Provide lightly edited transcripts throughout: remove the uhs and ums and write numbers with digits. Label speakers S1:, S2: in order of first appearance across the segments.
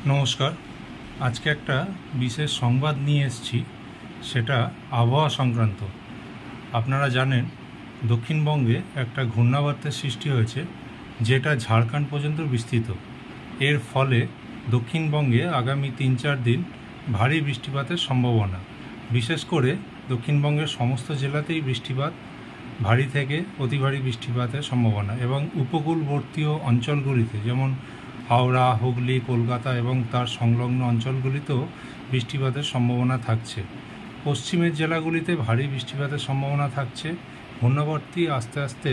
S1: নমস্কার। আজকে একটা বিশেষ সংবাদ নিয়ে এসেছি, সেটা আবহাওয়া সংক্রান্ত। আপনারা জানেন দক্ষিণবঙ্গে একটা ঘূর্ণাবর্তের সৃষ্টি হয়েছে, যেটা ঝাড়খণ্ড পর্যন্ত বিস্তৃত। এর ফলে দক্ষিণবঙ্গে আগামী 3-4 দিন ভারী বৃষ্টিপাতের সম্ভাবনা। বিশেষ করে দক্ষিণবঙ্গের সমস্ত জেলাতেই বৃষ্টিপাত, ভারী থেকে অতি ভারী বৃষ্টিপাতের সম্ভাবনা, এবং উপকূলবর্তী অঞ্চলগুলিতে যেমন হাওড়া, হুগলি, কলকাতা এবং তার সংলগ্ন অঞ্চলগুলিতেও বৃষ্টিপাতের সম্ভাবনা থাকছে। পশ্চিমের জেলাগুলিতে ভারী বৃষ্টিপাতের সম্ভাবনা থাকছে। ঘূর্ণাবর্তী আস্তে আস্তে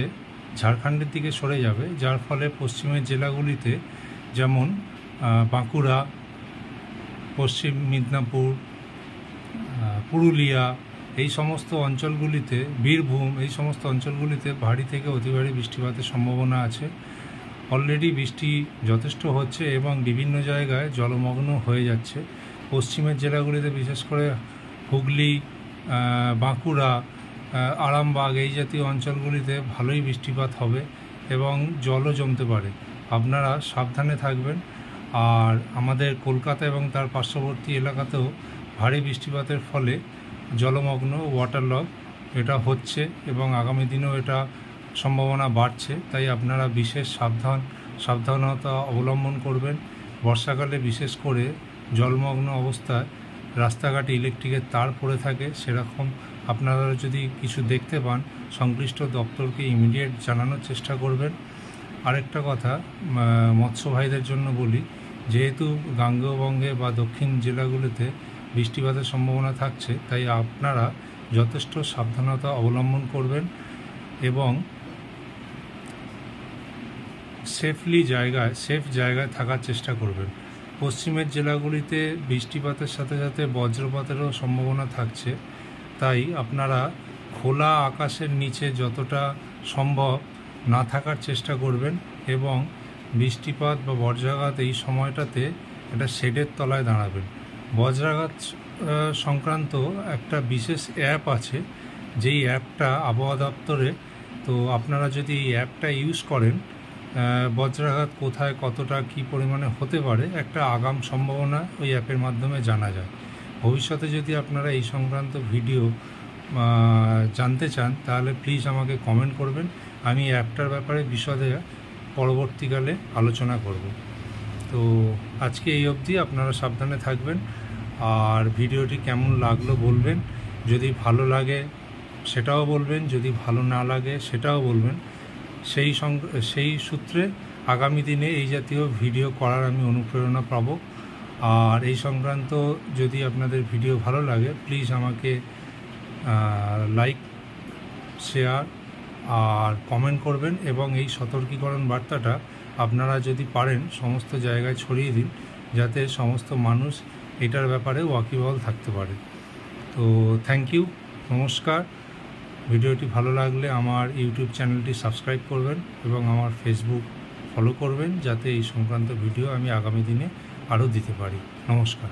S1: ঝাড়খণ্ডের দিকে সরে যাবে, যার ফলে পশ্চিমের জেলাগুলিতে যেমন বাঁকুড়া, পশ্চিম মিদনাপুর, পুরুলিয়া, এই সমস্ত অঞ্চলগুলিতে, বীরভূম, এই সমস্ত অঞ্চলগুলিতে ভারী থেকে অতি ভারী বৃষ্টিপাতের সম্ভাবনা আছে। অলরেডি বৃষ্টি যথেষ্ট হচ্ছে এবং বিভিন্ন জায়গায় জলমগ্ন হয়ে যাচ্ছে। পশ্চিমের জেলাগুলিতে বিশেষ করে হুগলি, বাঁকুড়া, আরামবাগ, এই জাতীয় অঞ্চলগুলিতে ভালোই বৃষ্টিপাত হবে এবং জলও জমতে পারে। আপনারা সাবধানে থাকবেন। আর আমাদের কলকাতা এবং তার পার্শ্ববর্তী এলাকাতেও ভারী বৃষ্টিপাতের ফলে জলমগ্ন, ওয়াটারলগ এটা হচ্ছে এবং আগামী দিনেও এটা সম্ভাবনা বাড়ছে। তাই আপনারা বিশেষ সাবধানতা অবলম্বন করবেন। বর্ষাকালে বিশেষ করে জলমগ্ন অবস্থায় রাস্তাঘাটে ইলেকট্রিকের তার পড়ে থাকে, সেরকম আপনারা যদি কিছু দেখতে পান সংশ্লিষ্ট দপ্তরকে ইমিডিয়েট জানানোর চেষ্টা করবেন। আরেকটা কথা মৎস্য ভাইদের জন্য বলি, যেহেতু গাঙ্গেয়বঙ্গে বা দক্ষিণ জেলাগুলিতে বৃষ্টিপাতের সম্ভাবনা থাকছে, তাই আপনারা যথেষ্ট সাবধানতা অবলম্বন করবেন এবং সেফ জায়গায় থাকার চেষ্টা করবেন। পশ্চিমের জেলাগুলিতে বৃষ্টিপাতের সাথে সাথে বজ্রপাতেরও সম্ভাবনা থাকছে, তাই আপনারা খোলা আকাশের নিচে যতটা সম্ভব না থাকার চেষ্টা করবেন এবং বৃষ্টিপাত বা বজ্রাঘাত এই সময়টাতে একটা শেডের তলায় দাঁড়াবেন। বজ্রাঘাত সংক্রান্ত একটা বিশেষ অ্যাপ আছে, যেই অ্যাপটা আবহাওয়া দপ্তরে, তো আপনারা যদি এই অ্যাপটা ইউজ করেন, বজ্রাঘাত কোথায় কতটা কী পরিমাণে হতে পারে একটা আগাম সম্ভাবনা ওই অ্যাপের মাধ্যমে জানা যায়। ভবিষ্যতে যদি আপনারা এই সংক্রান্ত ভিডিও জানতে চান, তাহলে প্লিজ আমাকে কমেন্ট করবেন। আমি অ্যাপটার ব্যাপারে বিশদে পরবর্তীকালে আলোচনা করব। তো আজকে এই অবধি। আপনারা সাবধানে থাকবেন। আর ভিডিওটি কেমন লাগলো বলবেন। যদি ভালো লাগে সেটাও বলবেন, যদি ভালো না লাগে সেটাও বলবেন। সেই সূত্রে আগামী দিনে এই জাতীয় ভিডিও করার আমি অনুপ্রেরণা পাবো। আর এই সংক্রান্ত যদি আপনাদের ভিডিও ভালো লাগে, প্লিজ আমাকে লাইক, শেয়ার আর কমেন্ট করবেন এবং এই সতর্কীকরণ বার্তাটা আপনারা যদি পারেন সমস্ত জায়গায় ছড়িয়ে দিন, যাতে সমস্ত মানুষ এটার ব্যাপারে ওয়াকিবহাল থাকতে পারে। তো থ্যাংক ইউ, নমস্কার। ভিডিওটি ভালো লাগলে আমার ইউটিউব চ্যানেলটি সাবস্ক্রাইব করবেন এবং আমার ফেসবুক ফলো করবেন, যাতে এই সংক্রান্ত ভিডিও আমি আগামী দিনে আরও দিতে পারি। নমস্কার।